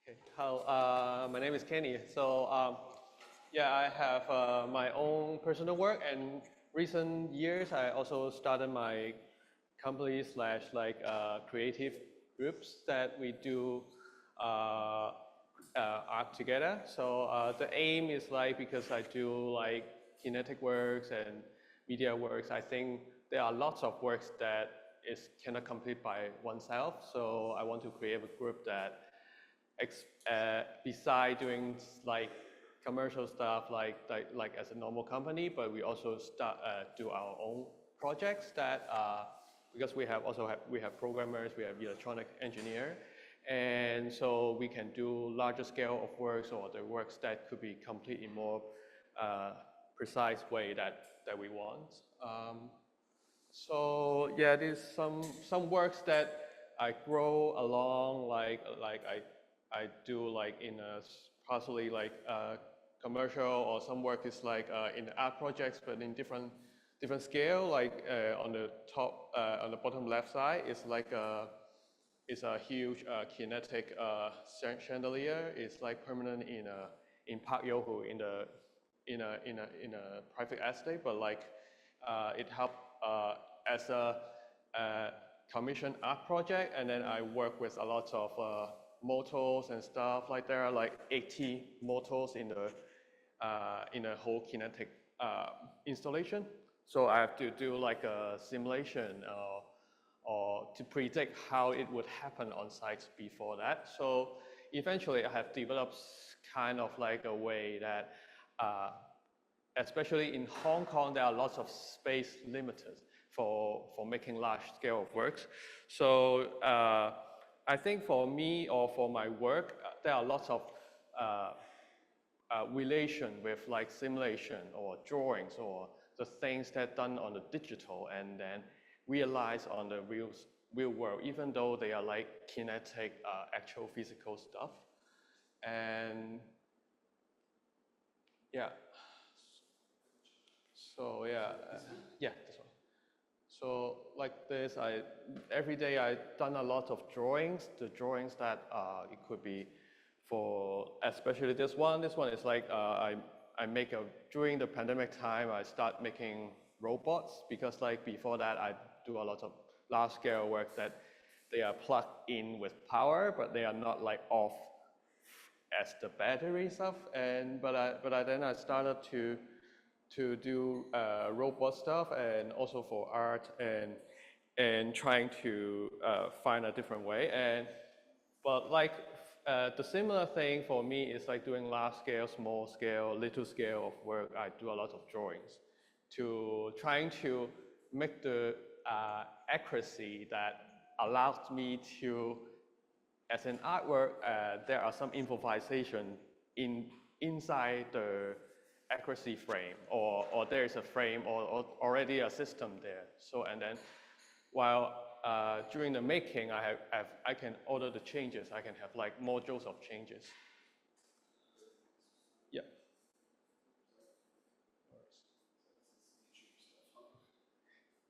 Okay. Hello, my name is Kenny. Yeah, I have my own personal work, and recent years I also started my company slash creative groups that we do art together. The aim is because I do kinetic works and media works. I think there are lots of works that is cannot complete by oneself. So I want to create a group that beside doing commercial stuff like as a normal company, but we also do our own projects that because we have programmers, we have electronic engineer, and so we can do larger scale of works or the works that could be complete in more precise way that we want. So yeah, there's some works that I grow along I do in a partially commercial, or some work is in art projects, but in different scale. On the top, on the bottom left side is is a huge kinetic chandelier. It's permanent in Park Yohu in a private estate, but it helped as a commission art project, and then I work with a lot of motors and stuff. There are 80 motors in a whole kinetic installation. So I have to do a simulation or to predict how it would happen on site before that. So eventually I have developed kind of a way that, especially in Hong Kong, there are lots of space limiters for making large scale of works. So I think for me or for my work, there are lots of relation with simulation or drawings or the things that done on the digital and then realized on the real world, even though they are kinetic, actual physical stuff. And yeah, so yeah, yeah, this one. So this, every day I done a lot of drawings. The drawings that it could be for, especially this one. This one is I make during the pandemic time, I start making robots, because before that I do a lot of large scale work that they are plugged in with power, but they are not off as the battery stuff. And then I started to do robot stuff, and also for art, and trying to find a different way. But the similar thing for me is doing large scale, small scale, little scale of work. I do a lot of drawings to trying to make the accuracy that allows me to, as an artwork, there are some improvisation inside the accuracy frame, or there is a frame or already a system there. So, and then while during the making, I can order the changes. I can have modules of changes. Yeah.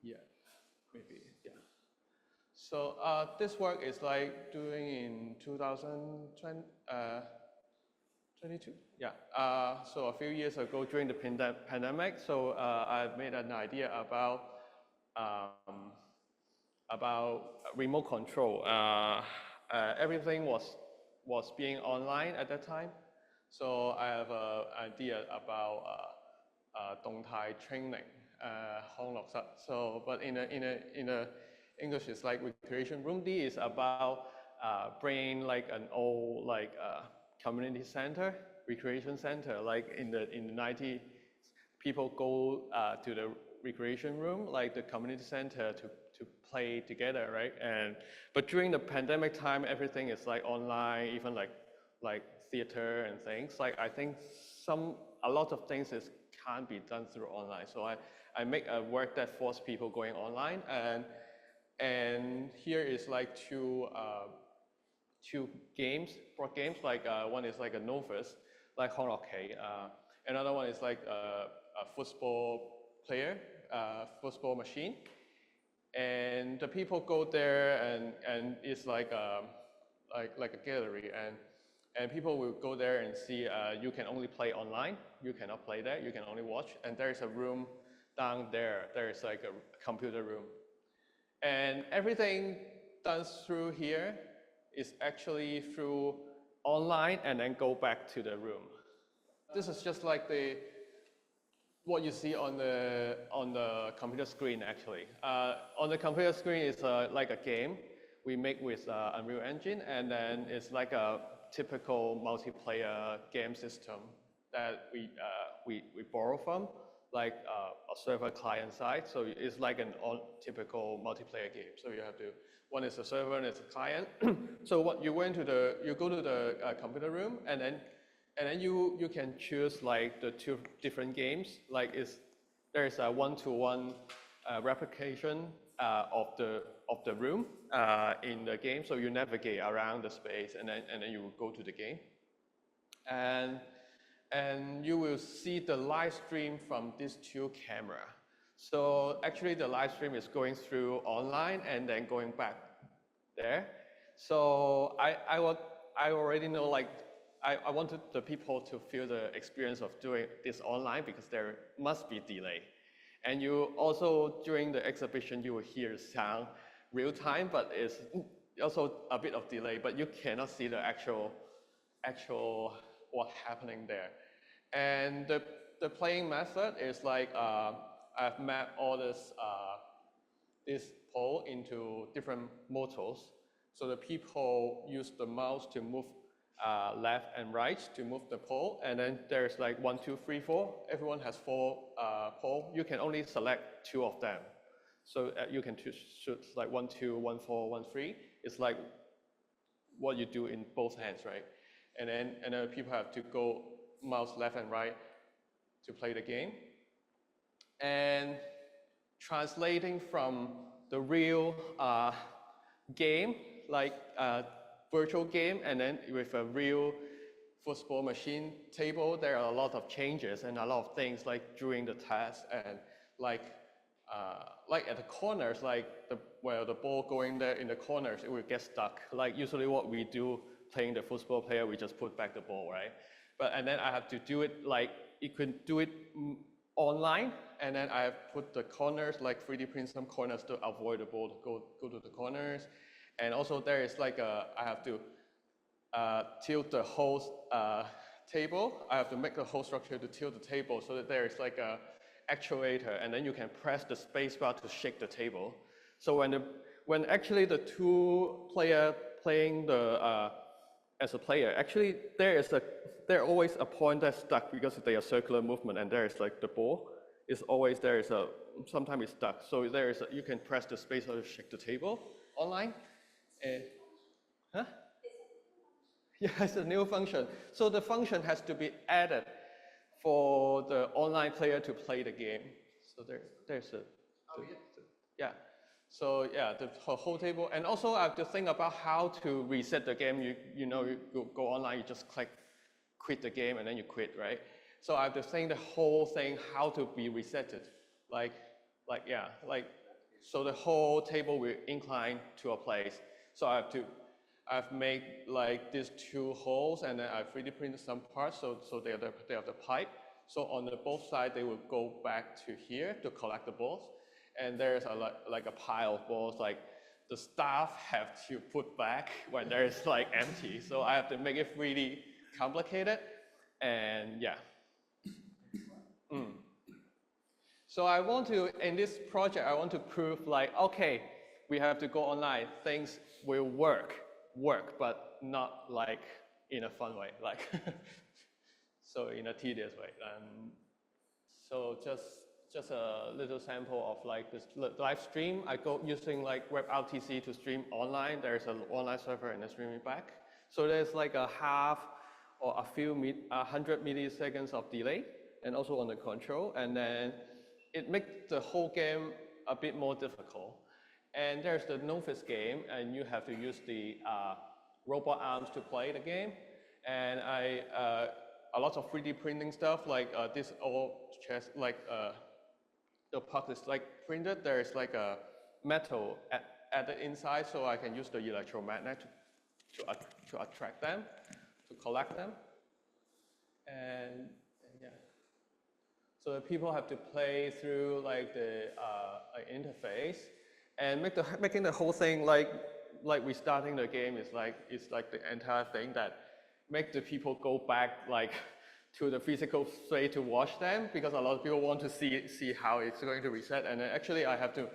Yeah, maybe, yeah. So this work is doing in 2022. Yeah. So a few years ago during the pandemic, so I made an idea about remote control. Everything was being online at that time. So I have an idea about 动态 training, 康樂室. So, but in a English, it's recreation room. D is about bringing an old community center, recreation center. In the 90s, people go to the recreation room, the community center, to play together, right? But during the pandemic time, everything is online, even like theater and things. I think a lot of things can't be done through online. So I make a work that force people going online, and here is two games, board games. One is a novice, Honoke. Another one is a football player, football machine. And the people go there, and it's like a gallery, And people will go there and see you can only play online. You cannot play there. You can only watch. And there is a room down there. There is like a computer room. And everything done through here is actually through online and then go back to the room. This is just like what you see on the computer screen actually. On the computer screen is like a game we make with Unreal Engine, and then it's like a typical multiplayer game system that we borrow from, like a server client side. So it's like an typical multiplayer game. So you have to, one is a server and it's a client. So what you go to the computer room, and then you can choose like the two different games. Like there is a one-to-one replication of the room in the game. So you navigate around the space, and then you will go to the game. And you will see the live stream from these two cameras. So actually the live stream is going through online and then going back there. So I already know, like, I wanted the people to feel the experience of doing this online, because there must be delay. And you also, during the exhibition, you will hear sound real time, but it's also a bit of delay, but you cannot see the actual what's happening there. And the playing method is like, I've mapped all this pole into different modals. So the people use the mouse to move left and right to move the pole, and then there's like 1, 2, 3, 4. Everyone has 4 pole. You can only select 2 of them. So you can choose like 1, 2, 1, 4, 1, 3. It's like what you do in both hands, right? And then people have to go mouse left and right to play the game. And translating from the real game, like virtual game, and then with a real football machine table, there are a lot of changes and a lot of things, like during the test, and like at the corners, like where the ball going there in the corners, it will get stuck. Like usually what we do playing the football player, we just put back the ball, right? And then I have to do it like, you could do it online, and then I have put the corners, like 3D print some corners to avoid the ball to go to the corners. And also there is like I have to tilt the whole table. I have to make the whole structure to tilt the table, so that there is like a actuator, and then you can press the space bar to shake the table. So when actually the two player playing as a player, actually there always a point that's stuck, because they are circular movement, and there is like the ball is always there is sometimes it's stuck. So there is you can press the space bar to shake the table online. Huh? Yeah, it's a new function. So the function has to be added for the online player to play the game. So there's yeah. So yeah, the whole table. And also I have to think about how to reset the game. You know, you go online, you just quit the game, and then you quit, right? So I have to think the whole thing, how to be resetted. So the whole table will incline to a place. So I've made like these 2 holes, and then I've 3D printed some parts, so they have the pipe. So on both sides, they will go back to here to collect the balls. And there's like a pile of balls, like the staff have to put back when there is like empty. So I have to make it really complicated, and yeah. So I want to, in this project, I want to prove like, okay, we have to go online, things will work, but not like in a fun way, like, so in a tedious way. So just a little sample of like this live stream. I go using like WebRTC to stream online. There's an online server and a streaming back. So there's like a half or a few 100 milliseconds of delay, and also on the control. And then it makes the whole game a bit more difficult. And there's the novice game, and you have to use the robot arms to play the game. And a lot of 3D printing stuff, like this all chest, like the puck is like printed. There is like a metal at the inside, so I can use the electromagnet to attract them. collect them, and yeah. So the people have to play through like the interface, and making the whole thing like restarting the game is like the entire thing that make the people go back like to the physical state to watch them, because a lot of people want to see how it's going to reset, and then actually I have to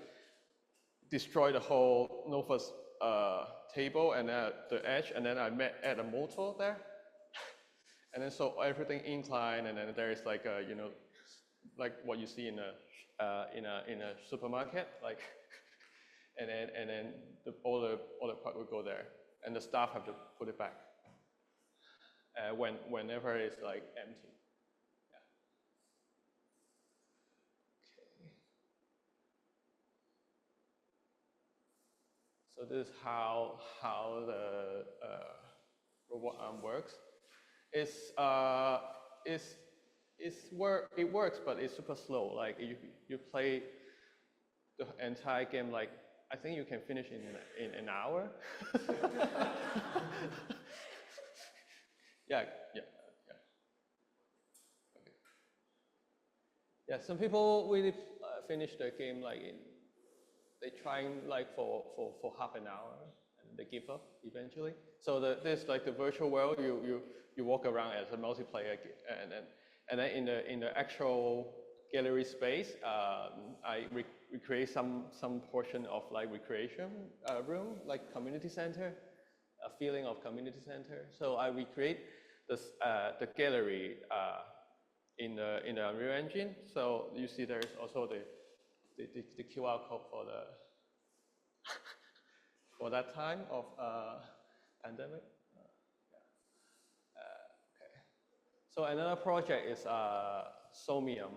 destroy the whole Nova's table and the edge, and then I add a motor there, and then so everything incline, and then there is like a, you know, like what you see in a supermarket, like, and then all the part will go there, and the staff have to put it back whenever it's like empty. Yeah. Okay. So this is how the robot arm works. It works, but it's super slow. Like you play the entire game, like I think you can finish in an hour. Yeah. Okay. Yeah, some people really finish the game like they trying like for half an hour, and they give up eventually. So this like the virtual world, you walk around as a multiplayer, and then in the actual gallery space, I recreate some portion of like recreation room, like community center, a feeling of community center. So I recreate this the gallery in the Unreal Engine. So you see there is also the QR code for the for that time of pandemic. Okay. So another project is Somium.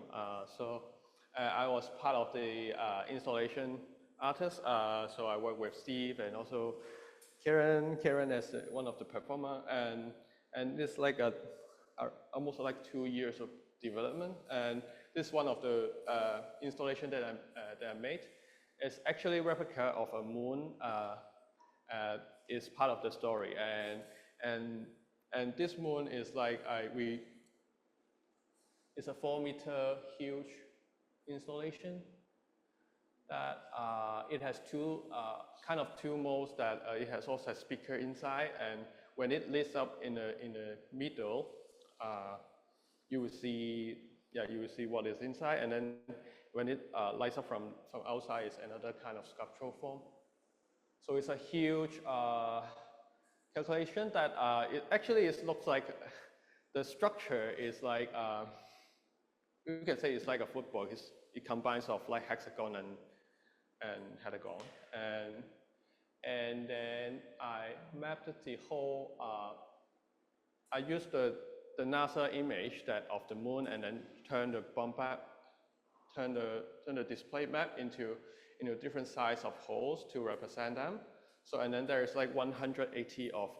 I was part of the installation artist. So I work with Steve and also Karen as one of the performer, and it's like almost like 2 years of development. And this is one of the installation that I made. It's actually a replica of a moon. Is part of the story, and this moon is like it's a 4-meter huge installation that it has two modes that it has also a speaker inside, and when it lights up in the middle, you will see what is inside, and then when it lights up from outside, it's another kind of sculptural form. So it's a huge calculation that it looks like the structure is like you can say it's like a football. It combines of like hexagon and hexagon, and then I mapped the whole. I used the NASA image of the moon, and then turn the display map into different size of holes to represent them. So, and then there is like 180 of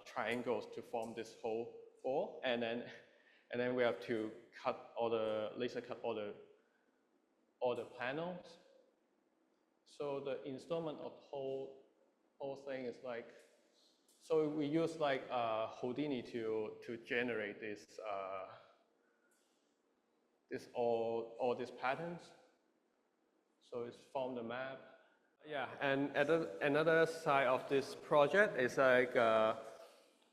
triangles to form this whole ball, and then we have to laser cut all the panels. So the installment of whole thing is like, so we use like Houdini to generate all these patterns. So it's form the map. Yeah, and another side of this project is like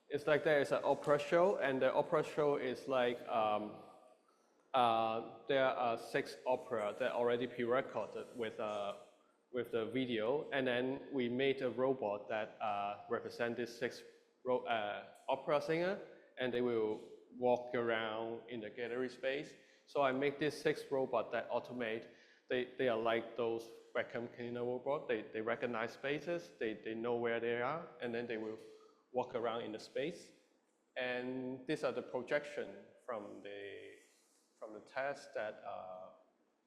it's like there is an opera show, and the opera show is like there are 6 opera that already pre-recorded with the video, and then we made a robot that represents these 6 opera singer, and they will walk around in the gallery space. So I make these 6 robots that automate. They are like those vacuum cleaner robots. They recognize spaces. They know where they are, and then they will walk around in the space. And these are the projection from the test that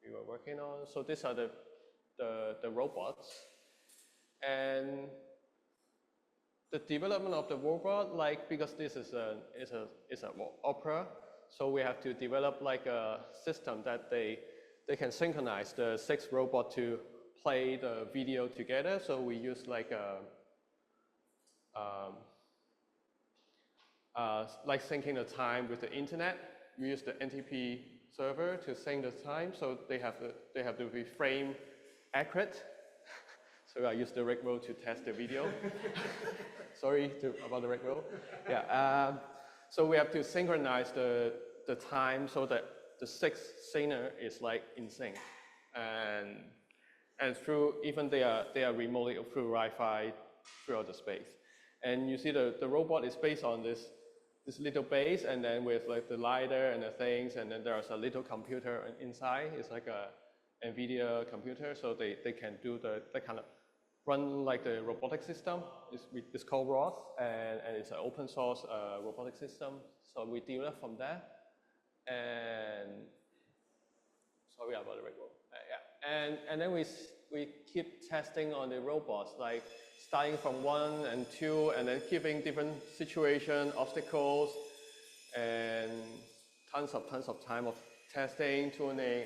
we were working on. So these are the robots, and the development of the robot, like, because this is an opera, so we have to develop like a system that they can synchronize the 6 robots to play the video together. So we use like like syncing the time with the internet. We use the NTP server to sync the time, so they have to be frame accurate. So I use the WRO to test the video. Sorry about the WRO. Yeah. So we have to synchronize the time so that the 6 scener is like in sync, and through even they are remotely through Wi-Fi throughout the space. And you see the robot is based on this little base, and then with like the LiDAR and the things, and then there's a little computer inside. It's like a NVIDIA computer, so they can do they kind of run like the robotic system. It's called ROS, and it's an open source robotic system. So we develop from there. And sorry about the WRO. Yeah, and then we keep testing on the robots, like starting from 1 and 2, and then keeping different situation, obstacles, and tons of time of testing, tuning,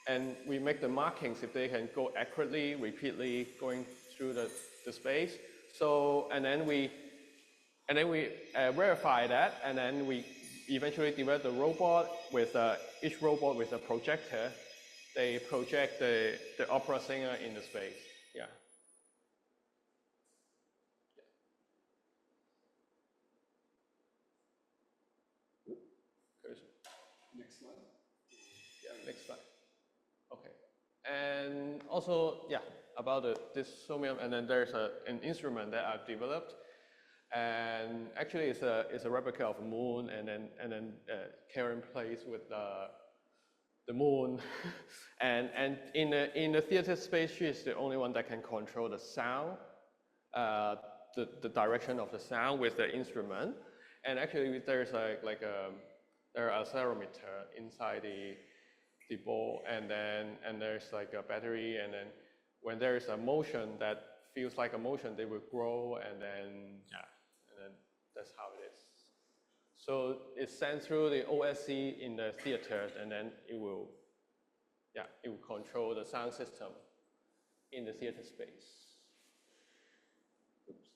and we make the markings if they can go accurately, repeatedly going through the space. So and then we verify that, and then we eventually develop the robot with each robot with a projector. They project the opera singer in the space. Yeah. Next slide. Yeah, next slide. Okay. And also, yeah, about this Somium, and then there's an instrument that I've developed, and actually it's a replica of a moon, and then Karen plays with the moon, and in the theater space, she is the only one that can control the sound, the direction of the sound with the instrument, and actually there's there are accelerometer inside the ball, and there's like a battery, and then when there is a motion that feels like a motion, they will grow, and then that's how it is. So it's sent through the OSC in the theater, and then it will control the sound system in the theater space. Oops.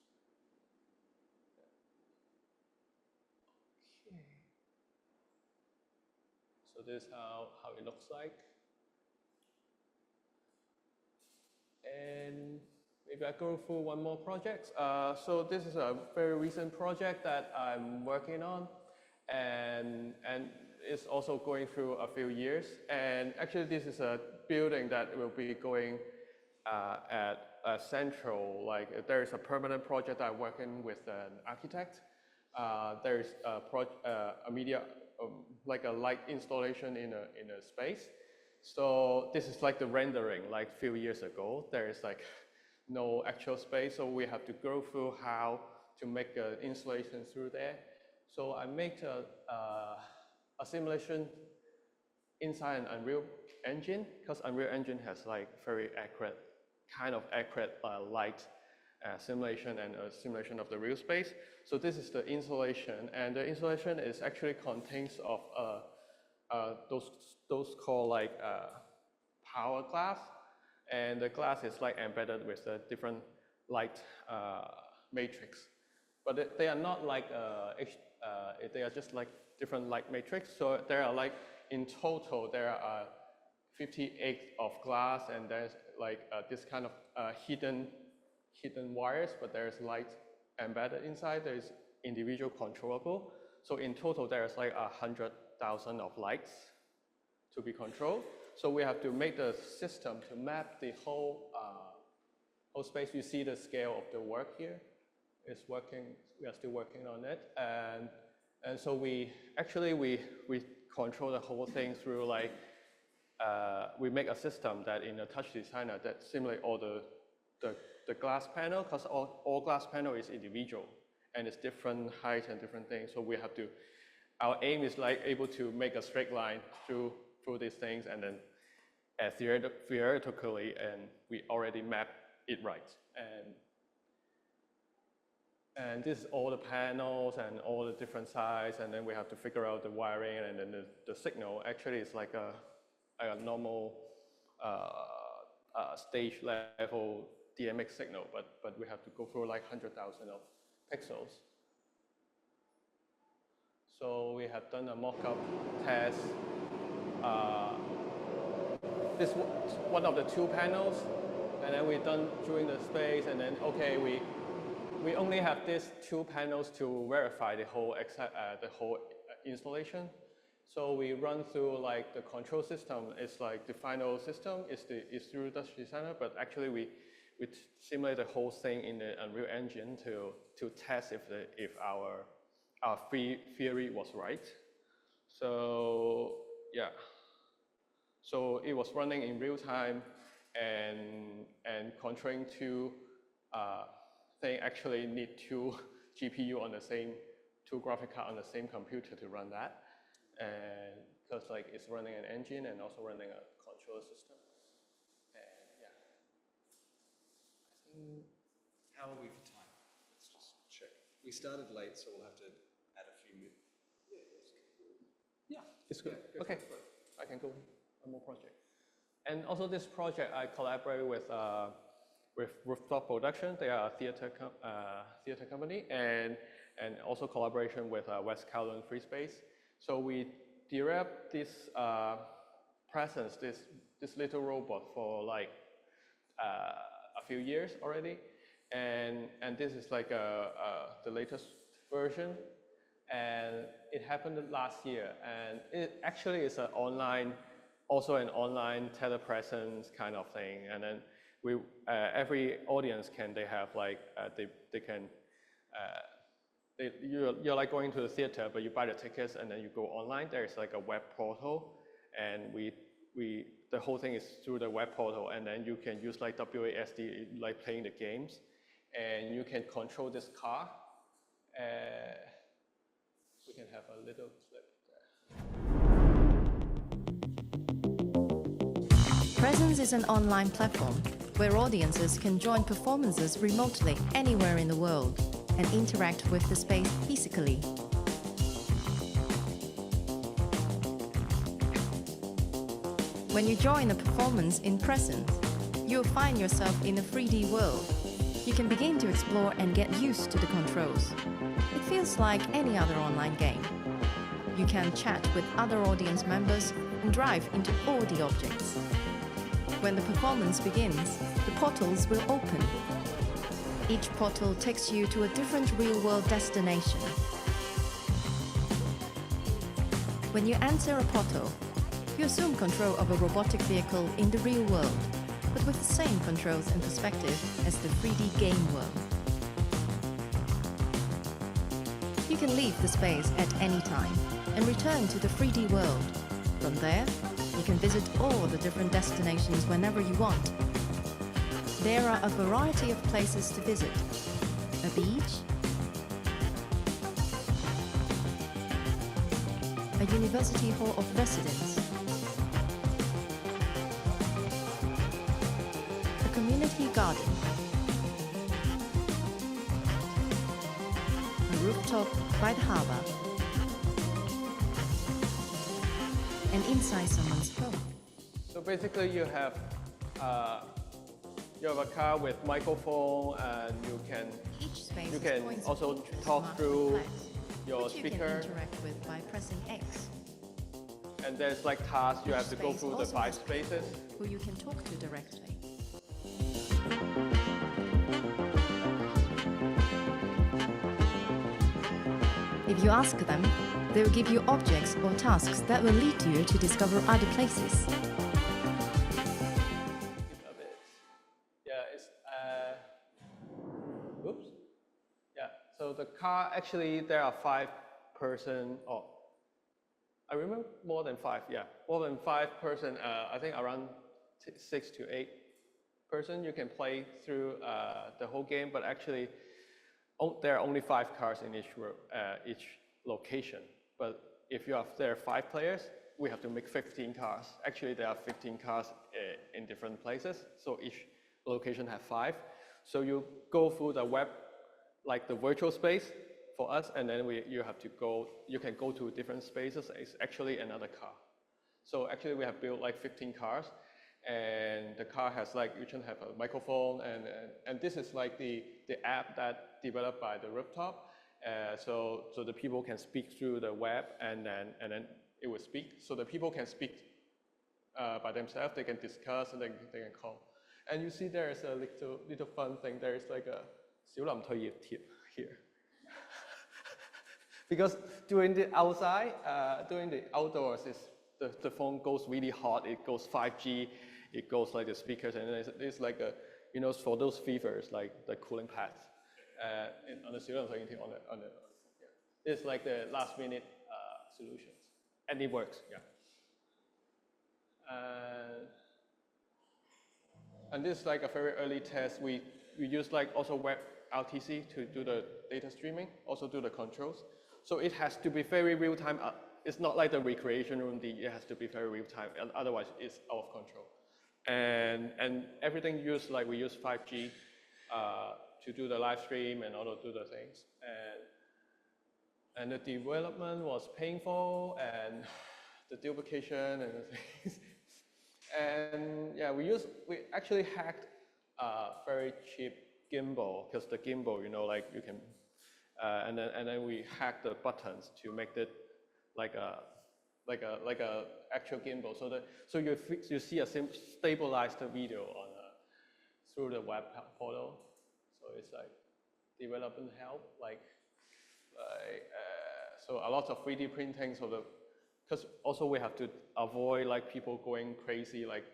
Okay. So this is how it looks like. And maybe I go through one more project. So this is a very recent project that I'm working on, and it's also going through a few years. And actually, this is a building that will be going at Central. Like there is a permanent project I'm working with an architect. There is a media, like a light installation in a space. So this is like the rendering, like a few years ago. There is like no actual space, so we have to go through how to make an installation through there. So I made a simulation inside an Unreal Engine, because Unreal Engine has like very accurate, kind of accurate light simulation and a simulation of the real space. So this is the installation, and the installation is actually contains of those called like power glass, and the glass is like embedded with a different light matrix, but they are not like they are just like different light matrix. So there are like in total there are 58 of glass, and there's like this kind of hidden wires, but there's light embedded inside. There's individual controllable. So in total there's like 100,000 of lights to be controlled. So we have to make the system to map the whole space. You see the scale of the work here. It's working. We are still working on it, and so we control the whole thing through like we make a system that in a touch designer that simulate all the glass panel, because all glass panel is individual and it's different height and different things. So we have to. Our aim is like able to make a straight line through these things, and then theoretically, and we already map it right. And this is all the panels and all the different sizes, and then we have to figure out the wiring, and then the signal actually is like a normal stage level DMX signal, but we have to go through like 100,000 of pixels. So we have done a mock-up test. This was one of the 2 panels, and then we done during the space, and then okay, we only have these 2 panels to verify the whole installation. So we run through like the control system. It's like the final system is through Dutch designer, but actually we simulate the whole thing in the Unreal Engine to test if our theory was right. So yeah. So it was running in real time, and controlling 2 things actually need 2 GPU on the same, 2 graphic cards on the same computer to run that, and because like it's running an engine and also running a control system. And yeah. How are we for time? Let's just check. We started late, so we'll have to add a few minutes. Yeah, it's good. Yeah, okay, I can go. One more project. And also this project, I collaborate with Rooftop Production. They are a theater company, and also collaboration with West Kowloon Free Space. So we developed this presence, this little robot for like a few years already, and this is like the latest version. And it happened last year, and it actually is an online. Also an online telepresence kind of thing, and then we every audience they have like they can you're like going to the theater, but you buy the tickets and then you go online. There's like a web portal, and the whole thing is through the web portal, and then you can use like WASD, like playing the games, and you can control this car. We can have a little clip there. Presence is an online platform where audiences can join performances remotely anywhere in the world and interact with the space physically. When you join a performance in Presence, you'll find yourself in a 3D world. You can begin to explore and get used to the controls. It feels like any other online game. You can chat with other audience members and drive into all the objects. When the performance begins, the portals will open. Each portal takes you to a different real-world destination. When you enter a portal, you assume control of a robotic vehicle in the real world, but with the same controls and perspective as the 3D game world. You can leave the space at any time and return to the 3D world. From there, you can visit all the different destinations whenever you want. There are a variety of places to visit. A beach, a university hall of residence, a community garden, a rooftop by the harbor, and inside someone's home. So basically you have a car with microphone, and you can also talk through your speaker. You can interact with by pressing X. And there's like tasks, you have to go through the 5 spaces. Who you can talk to directly. If you ask them, they will give you objects or tasks that will lead you to discover other places. So the car, actually, there are 5 person, or I remember more than 5, yeah. More than 5 person, I think around 6 to 8 person, you can play through the whole game, but actually, there are only 5 cars in each location. But if there are 5 players, we have to make 15 cars. Actually, there are 15 cars in different places, so each location has 5. So you go through the web, like the virtual space for us, and then you can go to different spaces. It's actually another car. So actually we have built like 15 cars, and the car has like, you can have a microphone, and this is like the app that developed by the Rooftop, So the people can speak through the web, and then it will speak. So the people can speak by themselves. They can discuss, and they can call. And you see, there is a little fun thing. There is like a 小林退熱貼 here. Because during the outside, during the outdoors, the phone goes really hot. It goes 5G. It goes like the speakers, and it's like a, you know, for those fevers, like the cooling pads. On the 小林退熱貼on the it's like the last minute solutions, and it works. Yeah. And this is like a very early test. We use like also web RTC to do the data streaming, also do the controls. So it has to be very real time. It's not like the recreation room. It has to be very real time. Otherwise, it's out of control. And everything used, like we use 5G to do the live stream and also do the things. And the development was painful, and the duplication and the things. And yeah, we actually hacked a very cheap gimbal, because the gimbal, you know, like you can, and then we hacked the buttons to make it like a actual gimbal. So you see a stabilized video on through the web portal. So it's like development help, so a lot of 3D printing. So because also we have to avoid like people going crazy, like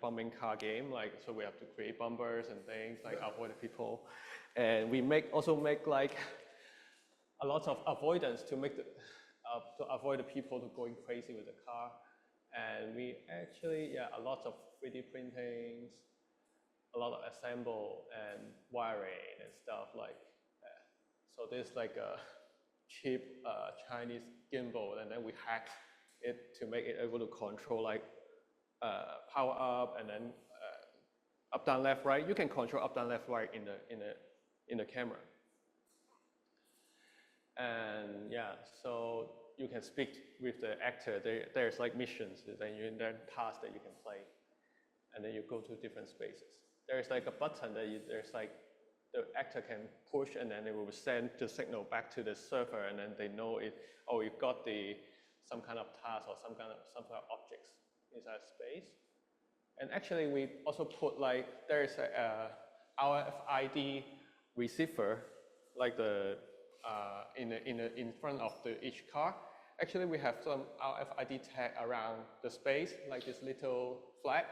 bumping car game, so we have to create bumpers and things, like avoid the people. And we also make like a lot of avoidance to make to avoid the people to going crazy with the car. And we actually, a lot of 3D printings, a lot of assemble and wiring and stuff like that. So there's like a cheap Chinese gimbal, and then we hacked it to make it able to control like power up, and then up, down, left, right. You can control up, down, left, right in the camera. And yeah, so you can speak with the actor. There's like missions, then tasks that you can play, and then you go to different spaces. There's like a button that there's like the actor can push, and then it will send the signal back to the server, and then they know it. Oh, you got some kind of task or some kind of objects inside space. And actually, we also put like there's a RFID receiver, like the in front of each car. Actually, we have some RFID tag around the space, like this little flag,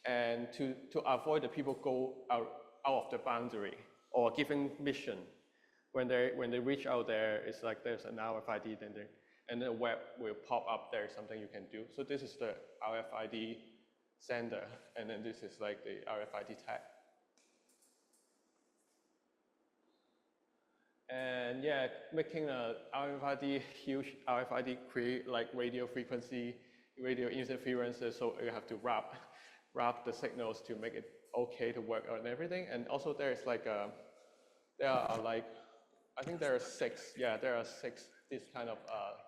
and to avoid the people go out of the boundary or giving mission. When they reach out there, it's like there's an RFID, and the web will pop up. There's something you can do. So this is the RFID sender, and then this is like the RFID tag. And yeah, making a huge RFID create like radio frequency, radio interferences, so you have to wrap the signals to make it okay to work and everything. And also there's like there are like, I think there are 6 this kind of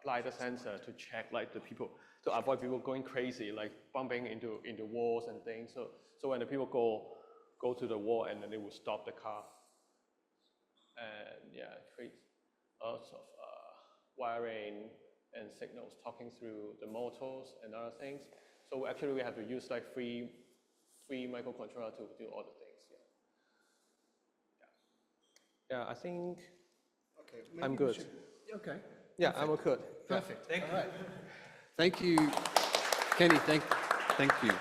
glider sensor to check like the people, to avoid people going crazy, like bumping into walls and things. So when the people go to the wall, and then they will stop the car. And yeah, it creates lots of wiring and signals talking through the motors and other things. So actually we have to use like free microcontroller to do all the things. Yeah, I think I'm good. Okay. Yeah, I'm good. Perfect. Yeah. All right. Thank you, Kenny. Thank you.